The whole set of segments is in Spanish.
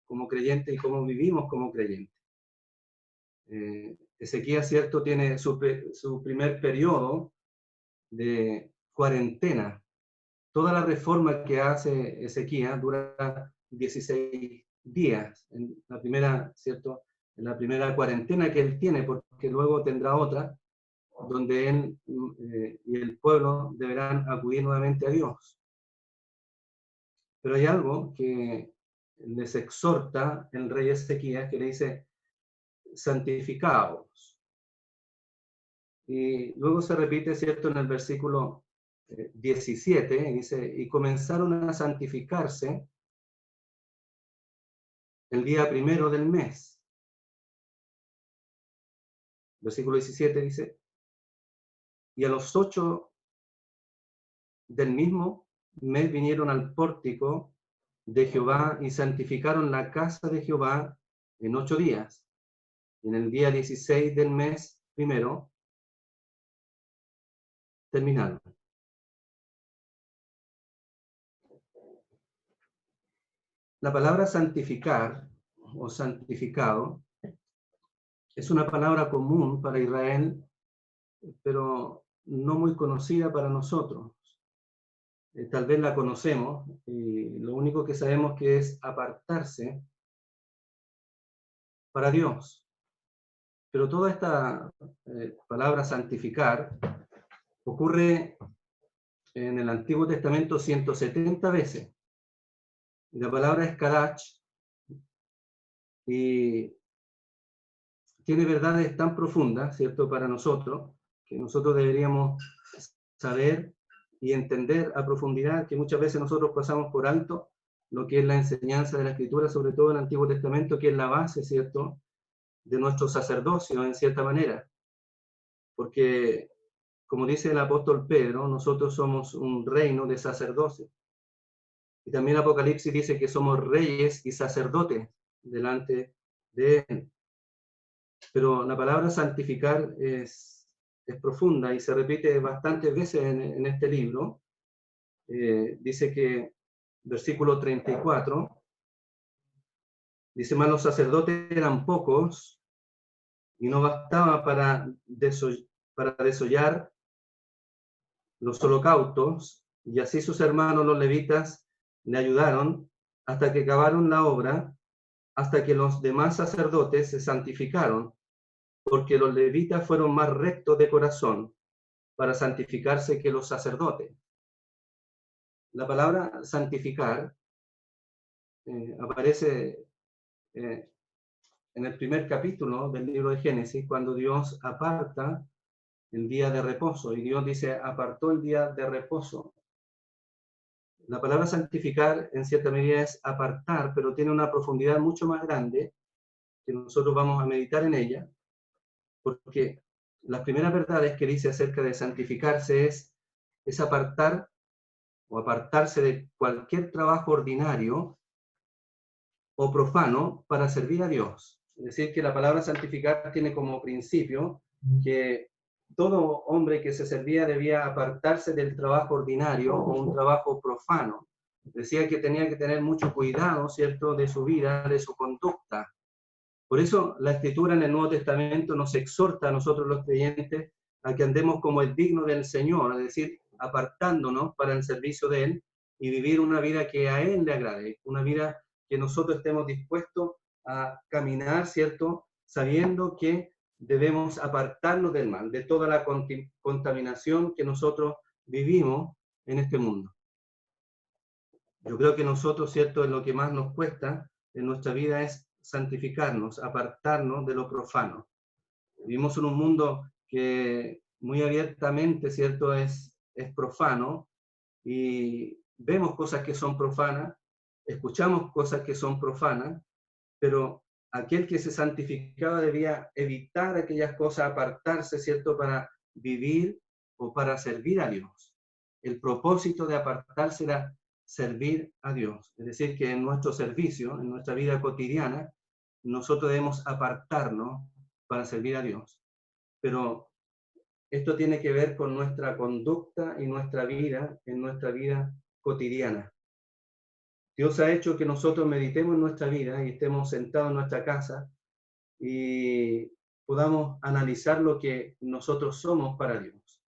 como creyentes y cómo vivimos como creyentes. Ezequías, cierto, tiene su primer periodo de cuarentena. Toda la reforma que hace Ezequías dura 16 días, en la primera, ¿cierto? En la primera cuarentena que él tiene, porque luego tendrá otra, donde él y el pueblo deberán acudir nuevamente a Dios. Pero hay algo que les exhorta el rey Ezequías, que le dice, santificaos. Y luego se repite, ¿cierto?, en el versículo 17, dice, y comenzaron a santificarse el día primero del mes. Versículo 17 dice, y a los 8 del mismo mes vinieron al pórtico de Jehová y santificaron la casa de Jehová en 8 días. Y en el día 16 del mes primero terminaron. La palabra santificar o santificado es una palabra común para Israel, pero no muy conocida para nosotros. Tal vez la conocemos y lo único que sabemos que es apartarse para Dios. Pero toda esta palabra santificar ocurre en el Antiguo Testamento 170 veces. Y la palabra es kadach y tiene verdades tan profundas, ¿cierto?, para nosotros, que nosotros deberíamos saber y entender a profundidad, que muchas veces nosotros pasamos por alto lo que es la enseñanza de la Escritura, sobre todo en el Antiguo Testamento, que es la base, ¿cierto?, de nuestro sacerdocio, en cierta manera. Porque, como dice el apóstol Pedro, nosotros somos un reino de sacerdocio. Y también Apocalipsis dice que somos reyes y sacerdotes delante de él. Pero la palabra santificar es profunda y se repite bastantes veces en este libro. Dice que, versículo 34, dice, mas los sacerdotes eran pocos y no bastaba para desollar los holocaustos, y así sus hermanos los levitas le ayudaron hasta que acabaron la obra, hasta que los demás sacerdotes se santificaron, porque los levitas fueron más rectos de corazón para santificarse que los sacerdotes. La palabra santificar aparece en el primer capítulo del libro de Génesis, cuando Dios aparta el día de reposo, y Dios dice, apartó el día de reposo. La palabra santificar en cierta medida es apartar, pero tiene una profundidad mucho más grande, que nosotros vamos a meditar en ella, porque las primeras verdades que dice acerca de santificarse es apartar o apartarse de cualquier trabajo ordinario o profano para servir a Dios. Es decir, que la palabra santificar tiene como principio que todo hombre que se servía debía apartarse del trabajo ordinario o un trabajo profano. Decía que tenía que tener mucho cuidado, ¿cierto?, de su vida, de su conducta. Por eso la Escritura en el Nuevo Testamento nos exhorta a nosotros los creyentes a que andemos como es digno del Señor, es decir, apartándonos para el servicio de Él y vivir una vida que a Él le agrade, una vida que nosotros estemos dispuestos a caminar, ¿cierto?, sabiendo que debemos apartarnos del mal, de toda la contaminación que nosotros vivimos en este mundo. Yo creo que nosotros, ¿cierto?, en lo que más nos cuesta en nuestra vida es santificarnos, apartarnos de lo profano. Vivimos en un mundo que muy abiertamente, ¿cierto?, es profano, y vemos cosas que son profanas, escuchamos cosas que son profanas, pero aquel que se santificaba debía evitar aquellas cosas, apartarse, ¿cierto?, para vivir o para servir a Dios. El propósito de apartarse era servir a Dios. Es decir, que en nuestro servicio, en nuestra vida cotidiana, nosotros debemos apartarnos para servir a Dios. Pero esto tiene que ver con nuestra conducta y nuestra vida en nuestra vida cotidiana. Dios ha hecho que nosotros meditemos en nuestra vida y estemos sentados en nuestra casa y podamos analizar lo que nosotros somos para Dios.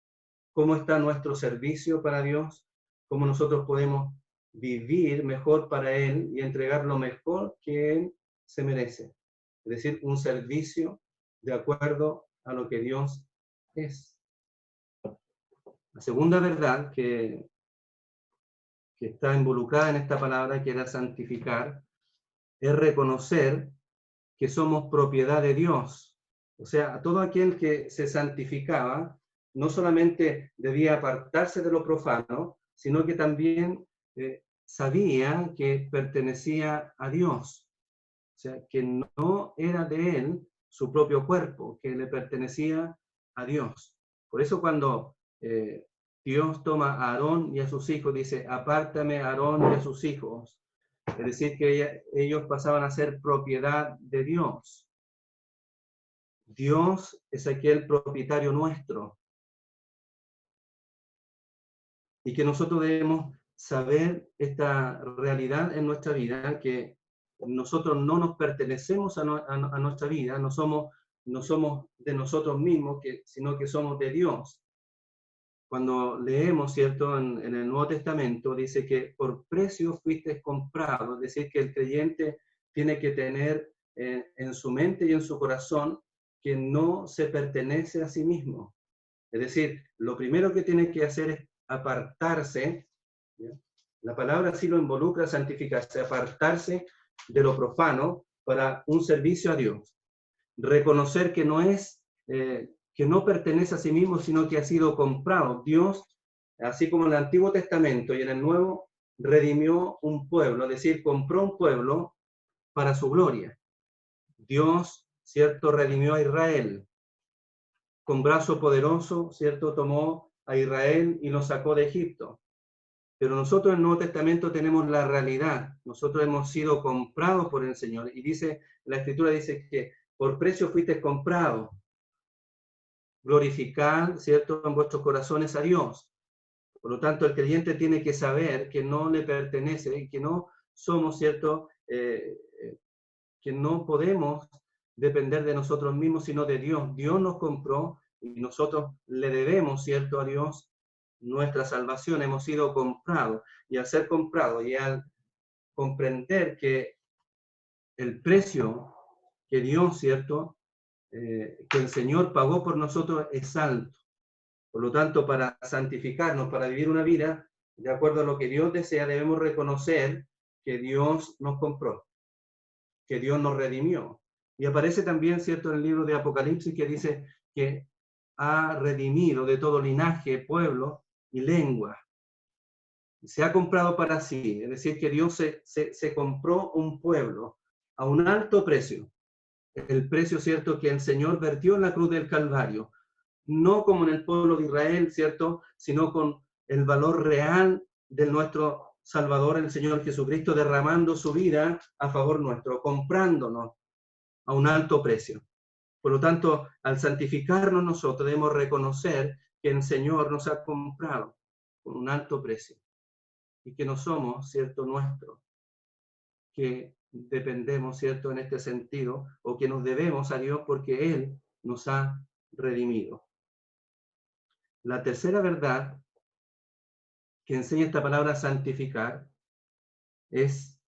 Cómo está nuestro servicio para Dios, cómo nosotros podemos vivir mejor para Él y entregar lo mejor que Él se merece. Es decir, un servicio de acuerdo a lo que Dios es. La segunda verdad que está involucrada en esta palabra, que era santificar, es reconocer que somos propiedad de Dios. O sea, todo aquel que se santificaba no solamente debía apartarse de lo profano, sino que también sabía que pertenecía a Dios. O sea, que no era de él su propio cuerpo, que le pertenecía a Dios. Por eso cuando Dios toma a Aarón y a sus hijos, dice, apártame a Aarón y a sus hijos. Es decir, que ellos pasaban a ser propiedad de Dios. Dios es aquel propietario nuestro. Y que nosotros debemos saber esta realidad en nuestra vida, que nosotros no nos pertenecemos a nuestra vida, no somos de nosotros mismos, sino que somos de Dios. Cuando leemos, ¿cierto?, en el Nuevo Testamento, dice que por precio fuiste comprado, es decir, que el creyente tiene que tener en su mente y en su corazón que no se pertenece a sí mismo. Es decir, lo primero que tiene que hacer es apartarse, ¿ya? La palabra sí lo involucra, santificarse, apartarse de lo profano para un servicio a Dios. Reconocer que no es, que no pertenece a sí mismo, sino que ha sido comprado. Dios, así como en el Antiguo Testamento y en el Nuevo, redimió un pueblo, es decir, compró un pueblo para su gloria. Dios, ¿cierto?, redimió a Israel. Con brazo poderoso, ¿cierto?, tomó a Israel y lo sacó de Egipto. Pero nosotros en el Nuevo Testamento tenemos la realidad. Nosotros hemos sido comprados por el Señor. Y dice, la Escritura dice que por precio fuiste comprado. Glorificad, ¿cierto?, en vuestros corazones a Dios. Por lo tanto, el creyente tiene que saber que no le pertenece y que no somos, ¿cierto?, que no podemos depender de nosotros mismos, sino de Dios. Dios nos compró y nosotros le debemos, ¿cierto?, a Dios nuestra salvación. Hemos sido comprados, y al ser comprados y al comprender que el precio que Dios, ¿cierto?, que el Señor pagó por nosotros es alto. Por lo tanto, para santificarnos, para vivir una vida de acuerdo a lo que Dios desea, debemos reconocer que Dios nos compró, que Dios nos redimió. Y aparece también, ¿cierto?, en el libro de Apocalipsis, que dice que ha redimido de todo linaje, pueblo y lengua. Se ha comprado para sí, es decir, que Dios se compró un pueblo a un alto precio. El precio, ¿cierto?, que el Señor vertió en la cruz del Calvario. No como en el pueblo de Israel, ¿cierto?, sino con el valor real de nuestro Salvador, el Señor Jesucristo, derramando su vida a favor nuestro, comprándonos a un alto precio. Por lo tanto, al santificarnos nosotros debemos reconocer que el Señor nos ha comprado con un alto precio y que no somos, ¿cierto?, nuestros, que dependemos, ¿cierto?, en este sentido, o que nos debemos a Dios porque Él nos ha redimido. La tercera verdad que enseña esta palabra santificar es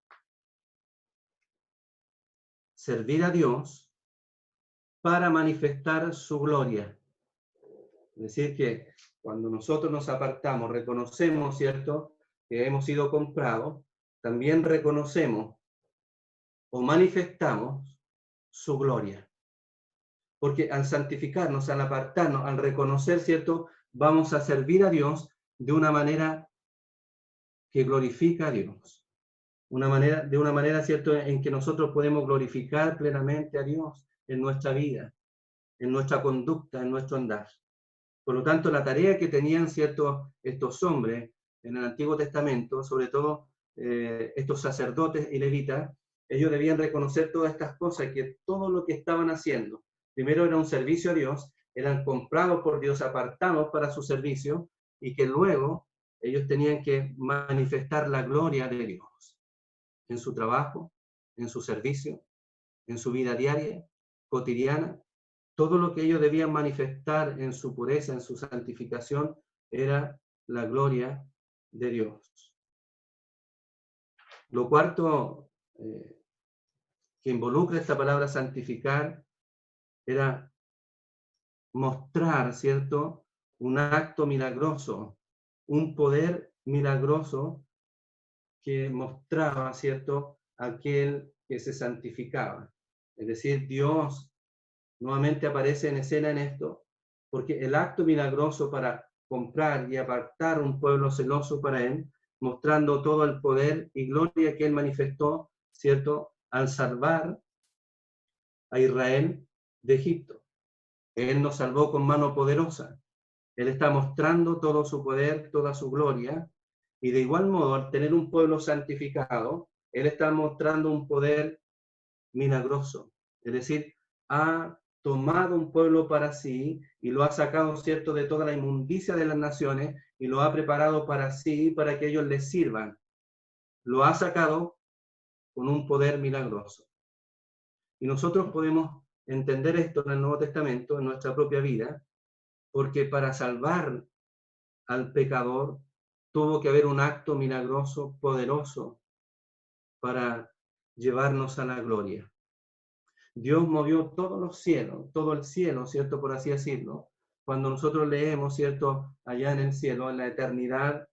servir a Dios para manifestar su gloria. Es decir, que cuando nosotros nos apartamos, reconocemos, ¿cierto?, que hemos sido comprados, también reconocemos o manifestamos su gloria. Porque al santificarnos, al apartarnos, al reconocer, ¿cierto?, vamos a servir a Dios de una manera que glorifica a Dios. De una manera, ¿cierto?, en que nosotros podemos glorificar plenamente a Dios en nuestra vida, en nuestra conducta, en nuestro andar. Por lo tanto, la tarea que tenían, ¿cierto?, estos hombres en el Antiguo Testamento, sobre todo estos sacerdotes y levitas, ellos debían reconocer todas estas cosas, que todo lo que estaban haciendo, primero era un servicio a Dios, eran comprados por Dios, apartados para su servicio, y que luego ellos tenían que manifestar la gloria de Dios. en su trabajo, en su servicio, en su vida diaria, cotidiana. Todo lo que ellos debían manifestar en su pureza, en su santificación, era la gloria de Dios. Lo cuarto que involucra esta palabra santificar era mostrar, ¿cierto?, un acto milagroso, un poder milagroso que mostraba, ¿cierto?, aquel que se santificaba. Es decir, Dios nuevamente aparece en escena en esto, porque el acto milagroso para comprar y apartar un pueblo celoso para él, mostrando todo el poder y gloria que él manifestó, ¿cierto?, al salvar a Israel de Egipto. Él nos salvó con mano poderosa. Él está mostrando todo su poder, toda su gloria, y de igual modo, al tener un pueblo santificado, Él está mostrando un poder milagroso. Es decir, ha tomado un pueblo para sí y lo ha sacado, ¿cierto?, de toda la inmundicia de las naciones y lo ha preparado para sí, para que ellos les sirvan. Lo ha sacado con un poder milagroso. Y nosotros podemos entender esto en el Nuevo Testamento, en nuestra propia vida, porque para salvar al pecador tuvo que haber un acto milagroso, poderoso, para llevarnos a la gloria. Dios movió todos los cielos, todo el cielo, ¿cierto?, por así decirlo. Cuando nosotros leemos, ¿cierto?, allá en el cielo, en la eternidad,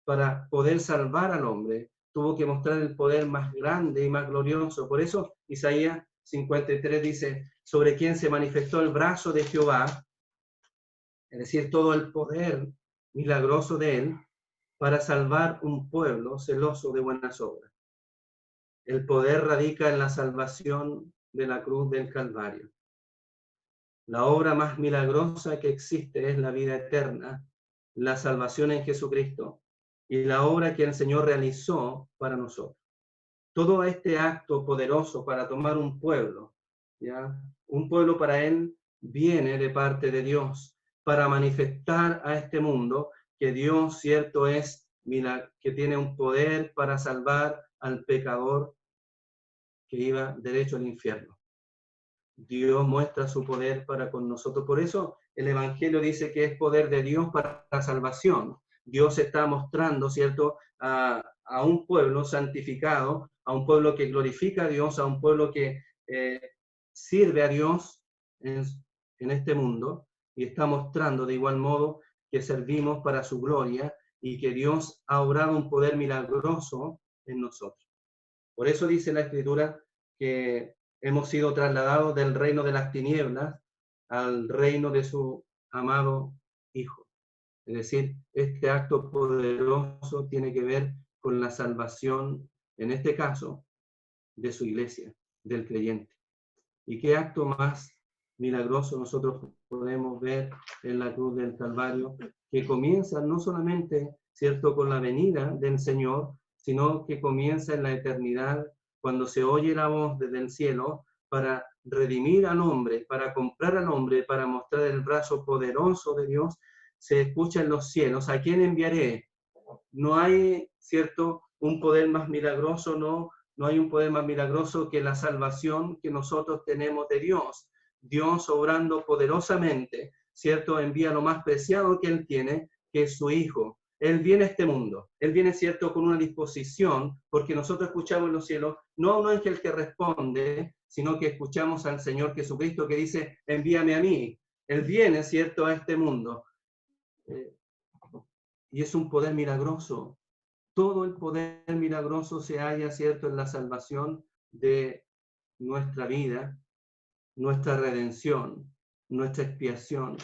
para poder salvar al hombre, tuvo que mostrar el poder más grande y más glorioso. Por eso Isaías 53 dice, sobre quien se manifestó el brazo de Jehová, es decir, todo el poder milagroso de él, para salvar un pueblo celoso de buenas obras. El poder radica en la salvación de la cruz del Calvario. La obra más milagrosa que existe es la vida eterna, la salvación en Jesucristo y la obra que el Señor realizó para nosotros. Todo este acto poderoso para tomar un pueblo, ¿ya? Un pueblo para Él viene de parte de Dios, para manifestar a este mundo que Dios, cierto, es, que tiene un poder para salvar al pecador que iba derecho al infierno. Dios muestra su poder para con nosotros. Por eso el Evangelio dice que es poder de Dios para la salvación. Dios está mostrando, ¿cierto?, a un pueblo santificado, a un pueblo que glorifica a Dios, a un pueblo que sirve a Dios en este mundo, y está mostrando de igual modo que servimos para su gloria y que Dios ha obrado un poder milagroso en nosotros. Por eso dice la Escritura que hemos sido trasladados del reino de las tinieblas al reino de su amado Hijo. Es decir, este acto poderoso tiene que ver con la salvación, en este caso, de su iglesia, del creyente. ¿Y qué acto más milagroso nosotros podemos ver en la cruz del Calvario, que comienza no solamente, ¿cierto?, con la venida del Señor, sino que comienza en la eternidad, cuando se oye la voz desde el cielo para redimir al hombre, para comprar al hombre, para mostrar el brazo poderoso de Dios, se escucha en los cielos: ¿a quién enviaré? No hay, ¿cierto?, un poder más milagroso, no hay un poder más milagroso que la salvación que nosotros tenemos de Dios. Dios obrando poderosamente, ¿cierto?, envía lo más preciado que Él tiene, que es su Hijo. Él viene a este mundo. Él viene, ¿cierto?, con una disposición, porque nosotros escuchamos en los cielos, no a un ángel que responde, sino que escuchamos al Señor Jesucristo que dice: envíame a mí. Él viene, ¿cierto?, a este mundo. Y es un poder milagroso. Todo el poder milagroso se halla, ¿cierto?, en la salvación de nuestra vida, nuestra redención, nuestra expiación.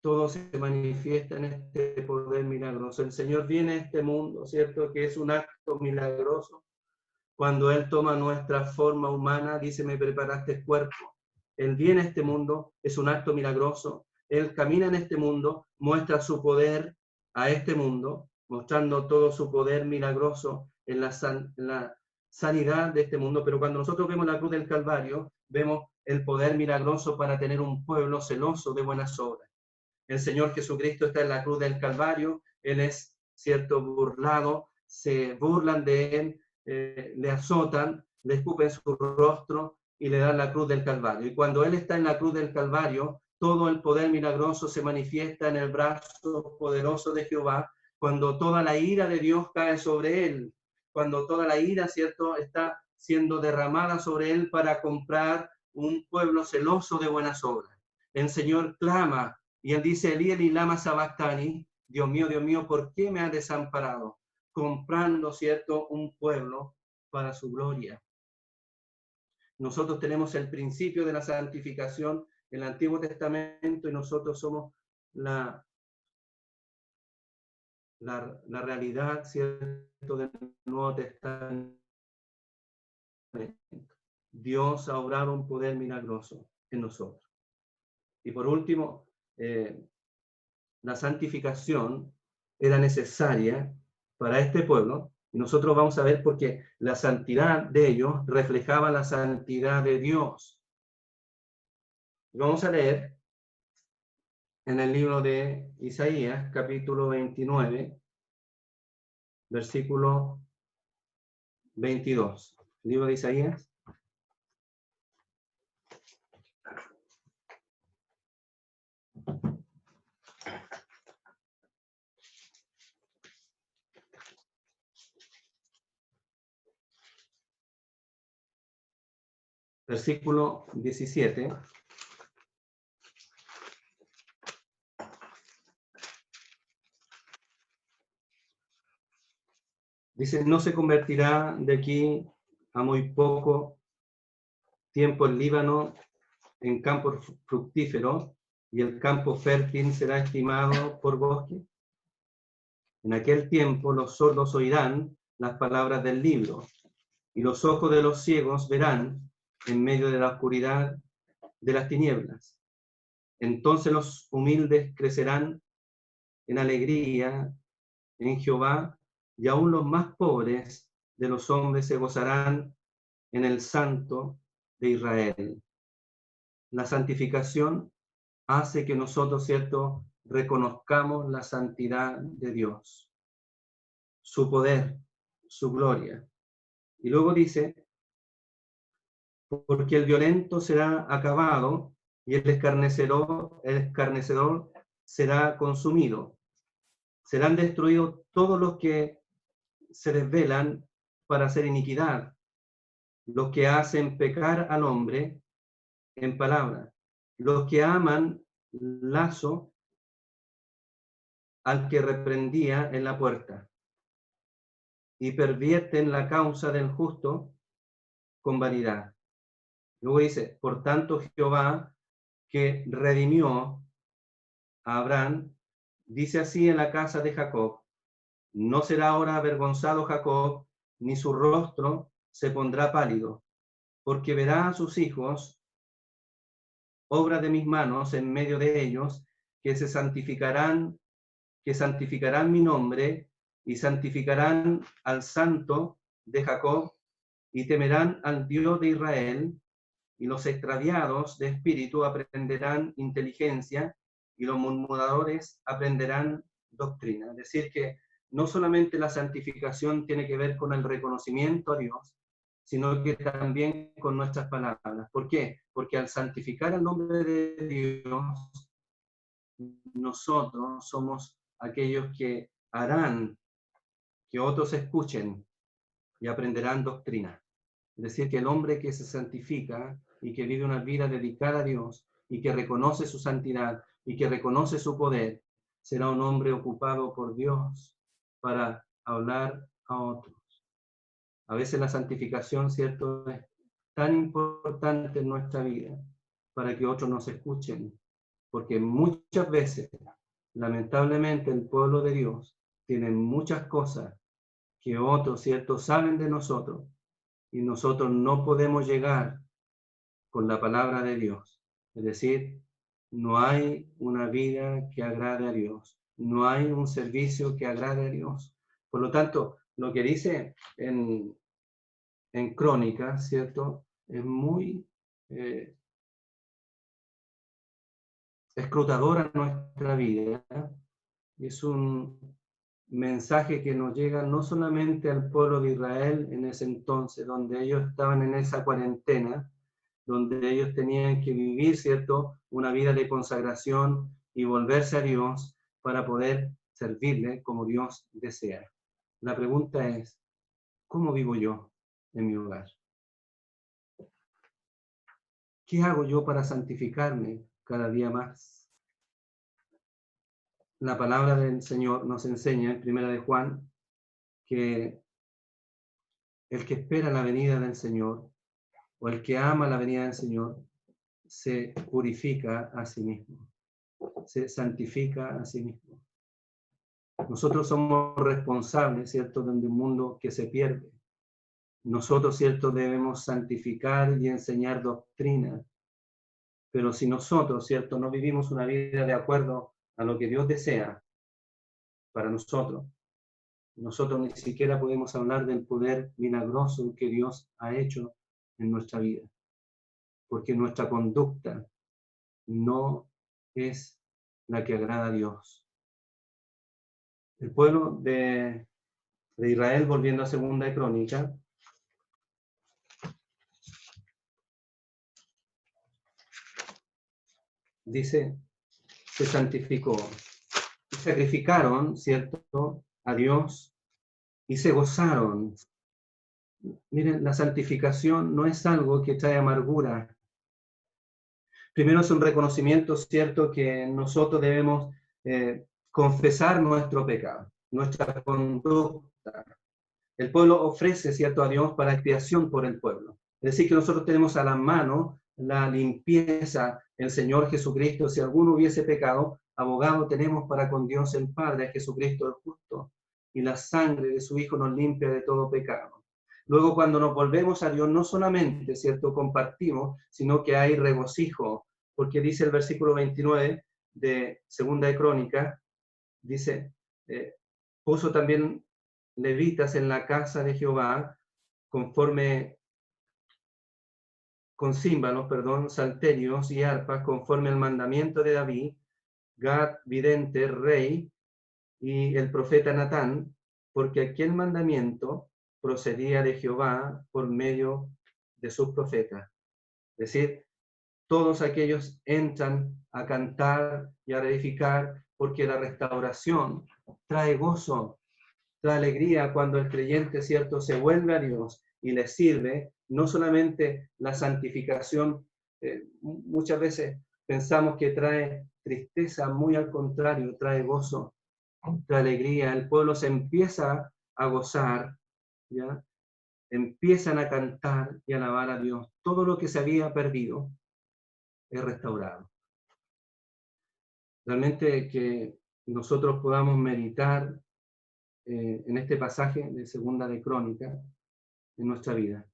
Todo se manifiesta en este poder milagroso. El Señor viene a este mundo, ¿cierto?, que es un acto milagroso. Cuando Él toma nuestra forma humana, dice: me preparaste el cuerpo. Él viene a este mundo, es un acto milagroso. Él camina en este mundo, muestra su poder a este mundo, mostrando todo su poder milagroso en la sanidad de este mundo. Pero cuando nosotros vemos la cruz del Calvario, vemos el poder milagroso para tener un pueblo celoso de buenas obras. El Señor Jesucristo está en la cruz del Calvario. Él es, ¿cierto?, burlado, se burlan de Él, le azotan, le escupen su rostro y le dan la cruz del Calvario. Y cuando Él está en la cruz del Calvario, todo el poder milagroso se manifiesta en el brazo poderoso de Jehová, cuando toda la ira de Dios cae sobre Él, cuando toda la ira, ¿cierto?, está siendo derramada sobre Él para comprar un pueblo celoso de buenas obras. El Señor clama y Él dice, Elí, Elí, lama sabactani, Dios mío, ¿por qué me has desamparado? Comprando, ¿cierto?, un pueblo para su gloria. Nosotros tenemos el principio de la santificación en el Antiguo Testamento y nosotros somos la realidad, ¿cierto?, del Nuevo Testamento. Dios ha obrado un poder milagroso en nosotros. Y por último, la santificación era necesaria para este pueblo. Y nosotros vamos a ver porque la santidad de ellos reflejaba la santidad de Dios. Vamos a leer en el libro de Isaías, capítulo 29, versículo 22. Libro de Isaías. Versículo 17. Dice, no se convertirá de aquí a muy poco tiempo el Líbano en campo fructífero y el campo fértil será estimado por bosque. En aquel tiempo los sordos oirán las palabras del libro y los ojos de los ciegos verán en medio de la oscuridad de las tinieblas. Entonces los humildes crecerán en alegría en Jehová, y aún los más pobres de los hombres se gozarán en el Santo de Israel. La santificación hace que nosotros, ¿cierto?, reconozcamos la santidad de Dios, su poder, su gloria. Y luego dice, porque el violento será acabado y el escarnecedor será consumido. Serán destruidos todos los que se desvelan para hacer iniquidad, los que hacen pecar al hombre en palabra, los que aman lazo al que reprendía en la puerta, y pervierten la causa del justo con vanidad. Luego dice, por tanto Jehová, que redimió a Abraham, dice así en la casa de Jacob, no será ahora avergonzado Jacob, ni su rostro se pondrá pálido, porque verá a sus hijos, obra de mis manos en medio de ellos, que santificarán mi nombre, y santificarán al santo de Jacob, y temerán al Dios de Israel, y los extraviados de espíritu aprenderán inteligencia, y los murmuradores aprenderán doctrina. Es decir, que no solamente la santificación tiene que ver con el reconocimiento a Dios, sino que también con nuestras palabras. ¿Por qué? Porque al santificar el nombre de Dios, nosotros somos aquellos que harán que otros escuchen y aprenderán doctrina. Es decir, que el hombre que se santifica y que vive una vida dedicada a Dios y que reconoce su santidad y que reconoce su poder, será un hombre ocupado por Dios para hablar a otros. A veces la santificación, ¿cierto?, es tan importante en nuestra vida para que otros nos escuchen, porque muchas veces, lamentablemente, el pueblo de Dios tiene muchas cosas que otros, ¿cierto?, saben de nosotros y nosotros no podemos llegar con la palabra de Dios. Es decir, no hay una vida que agrade a Dios, no hay un servicio que agrade a Dios. Por lo tanto, lo que dice en Crónicas, ¿cierto?, es muy escrutadora nuestra vida. Es un mensaje que nos llega no solamente al pueblo de Israel en ese entonces, donde ellos estaban en esa cuarentena, donde ellos tenían que vivir, ¿cierto?, una vida de consagración y volverse a Dios para poder servirle como Dios desea. La pregunta es, ¿cómo vivo yo en mi hogar? ¿Qué hago yo para santificarme cada día más? La palabra del Señor nos enseña en 1 de Juan que el que espera la venida del Señor o el que ama la venida del Señor se purifica a sí mismo, se santifica a sí mismo. Nosotros somos responsables, ¿cierto?, de un mundo que se pierde. Nosotros, ¿cierto?, debemos santificar y enseñar doctrina. Pero si nosotros, ¿cierto?, no vivimos una vida de acuerdo a lo que Dios desea para nosotros, nosotros ni siquiera podemos hablar del poder milagroso que Dios ha hecho en nuestra vida. Porque nuestra conducta no es la que agrada a Dios. El pueblo de Israel, volviendo a Segunda de Crónica, dice, se santificó y sacrificaron, ¿cierto?, a Dios y se gozaron. Miren, la santificación no es algo que trae amargura. Primero es un reconocimiento, ¿cierto?, que nosotros debemos confesar nuestro pecado, nuestra conducta. El pueblo ofrece, ¿cierto?, a Dios para expiación por el pueblo. Es decir, que nosotros tenemos a la mano la limpieza, el Señor Jesucristo. Si alguno hubiese pecado, abogado tenemos para con Dios el Padre, Jesucristo el justo, y la sangre de su Hijo nos limpia de todo pecado. Luego, cuando nos volvemos a Dios, no solamente, ¿cierto?, compartimos, sino que hay regocijo, porque dice el versículo 29 de Segunda de Crónica, dice, puso también levitas en la casa de Jehová, con címbalos, salterios y arpas, conforme al mandamiento de David, Gad, vidente, rey, y el profeta Natán, porque aquel mandamiento procedía de Jehová por medio de sus profetas. Es decir, todos aquellos entran a cantar y a reedificar, porque la restauración trae gozo, trae alegría cuando el creyente, ¿cierto?, se vuelve a Dios y le sirve. No solamente la santificación, muchas veces pensamos que trae tristeza, muy al contrario, trae gozo, trae alegría. El pueblo se empieza a gozar, ¿ya? Empiezan a cantar y a alabar a Dios. Todo lo que se había perdido es restaurado. Realmente que nosotros podamos meditar en este pasaje de Segunda de Crónica en nuestra vida.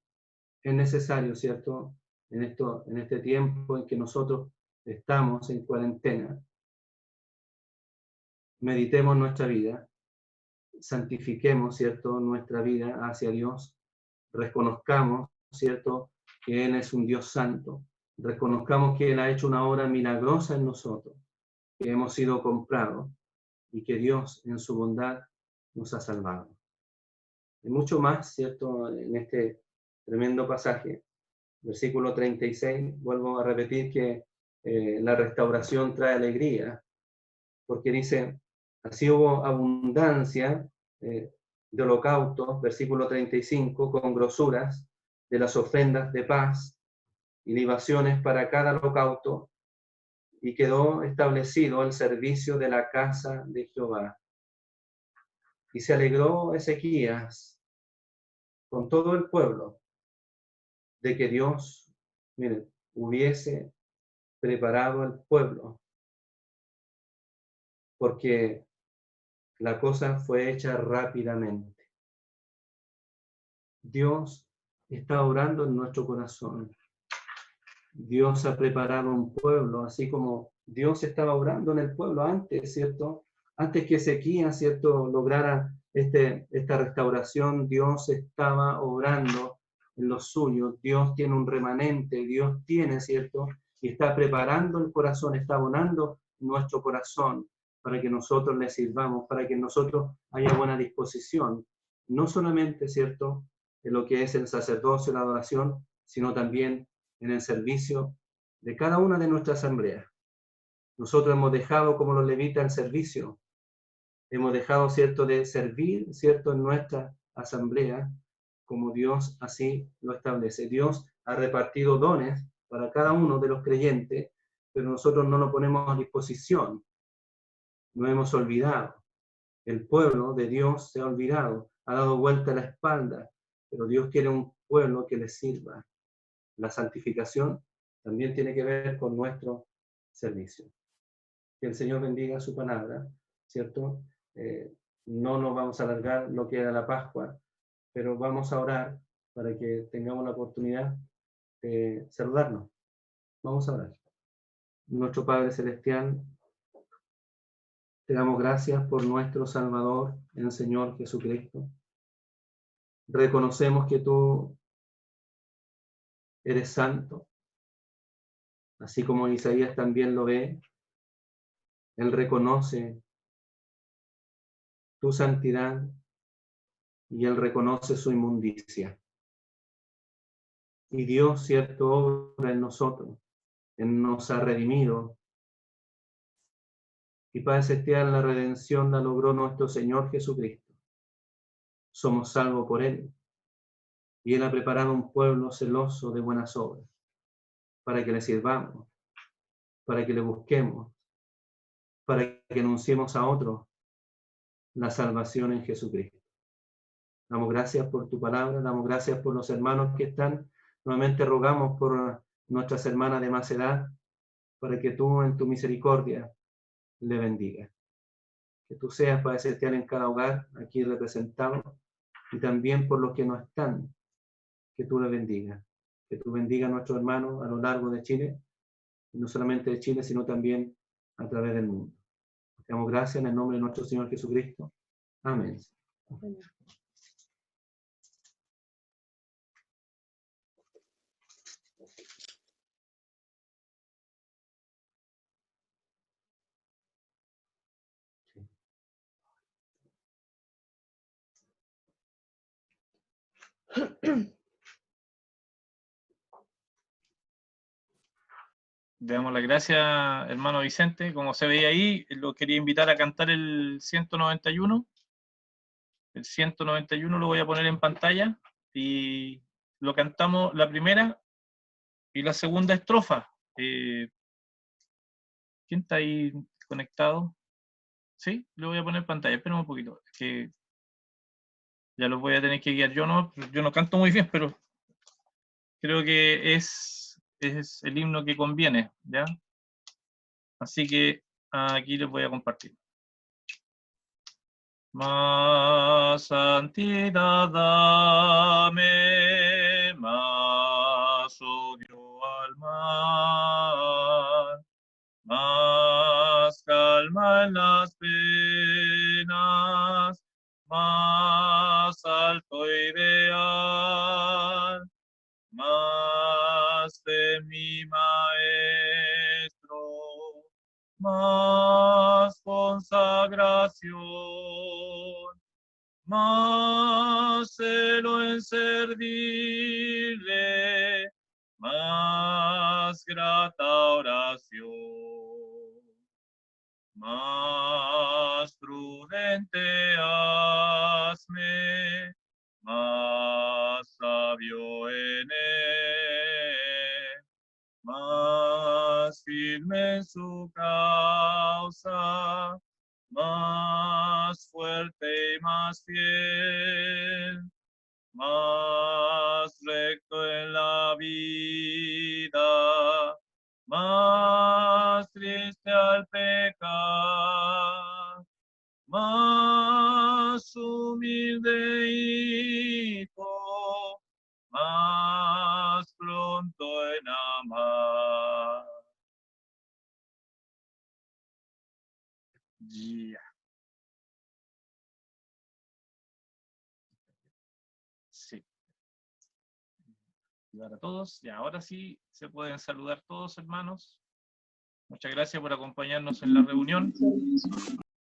Es necesario, ¿cierto?, en este tiempo en que nosotros estamos en cuarentena, meditemos nuestra vida, santifiquemos, ¿cierto?, nuestra vida hacia Dios, reconozcamos, ¿cierto?, que Él es un Dios santo, reconozcamos que Él ha hecho una obra milagrosa en nosotros, que hemos sido comprados y que Dios en su bondad nos ha salvado. Y mucho más, ¿cierto?, en este tremendo pasaje, versículo 36, vuelvo a repetir que la restauración trae alegría, porque dice, así hubo abundancia de holocaustos, versículo 35, con grosuras de las ofrendas de paz y libaciones para cada holocausto, y quedó establecido el servicio de la casa de Jehová. Y se alegró Ezequías con todo el pueblo de que Dios, miren, hubiese preparado al pueblo, porque la cosa fue hecha rápidamente. Dios está orando en nuestro corazón. Dios ha preparado un pueblo, así como Dios estaba orando en el pueblo antes, ¿cierto? Antes que Ezequías, ¿cierto?, lograra esta restauración, Dios estaba orando en los suyos. Dios tiene un remanente, Dios tiene, ¿cierto?, y está preparando el corazón, está abonando nuestro corazón para que nosotros le sirvamos, para que en nosotros haya buena disposición, no solamente, ¿cierto?, en lo que es el sacerdocio, la adoración, sino también en el servicio de cada una de nuestras asambleas. Nosotros hemos dejado, como los levitas, el servicio. Hemos dejado, ¿cierto?, de servir, ¿cierto?, en nuestra asamblea, como Dios así lo establece. Dios ha repartido dones para cada uno de los creyentes, pero nosotros no lo ponemos a disposición. Nos hemos olvidado. El pueblo de Dios se ha olvidado, ha dado vuelta la espalda, pero Dios quiere un pueblo que le sirva. La santificación también tiene que ver con nuestro servicio. Que el Señor bendiga su palabra, ¿cierto? No nos vamos a alargar lo que era la Pascua, pero vamos a orar para que tengamos la oportunidad de saludarnos. Vamos a orar. Nuestro Padre Celestial, te damos gracias por nuestro Salvador, el Señor Jesucristo. Reconocemos que tú eres santo, así como Isaías también lo ve. Él reconoce tu santidad y él reconoce su inmundicia. Y Dios, cierto, obra en nosotros. Él nos ha redimido. Y Padre Celestial, la redención la logró nuestro Señor Jesucristo. Somos salvos por Él. Y Él ha preparado un pueblo celoso de buenas obras, para que le sirvamos, para que le busquemos, para que anunciemos a otros la salvación en Jesucristo. Damos gracias por tu palabra, damos gracias por los hermanos que están. Nuevamente rogamos por nuestras hermanas de más edad, para que tú en tu misericordia le bendigas. Que tú seas, Padre Celestial, en cada hogar aquí representado, y también por los que no están, que tú le bendigas. Que tú bendigas a nuestros hermanos a lo largo de Chile, y no solamente de Chile, sino también a través del mundo. Te damos gracias en el nombre de nuestro Señor Jesucristo. Amén. Amén. Le damos las gracias, hermano Vicente. Como se veía ahí, lo quería invitar a cantar el 191. El 191 lo voy a poner en pantalla y lo cantamos la primera y la segunda estrofa. ¿Quién está ahí conectado? Sí, lo voy a poner en pantalla. Esperen un poquito, que ya los voy a tener que guiar. Yo no canto muy bien, pero creo que es el himno que conviene, ¿ya? Así que aquí les voy a compartir. Más santidad dame, más odio al mal, más calma en las penas, más alto ideal, más de mi maestro, más consagración, más celo en servirle, más grata oración, más prudente hazme, más sabio en él, más firme en su causa, más fuerte y más fiel, más recto en la vida, más triste al pecar, más humilde hijo, más pronto en amar. Yeah. Sí. Saludar a todos. Y ahora sí se pueden saludar todos, hermanos. Muchas gracias por acompañarnos en la reunión.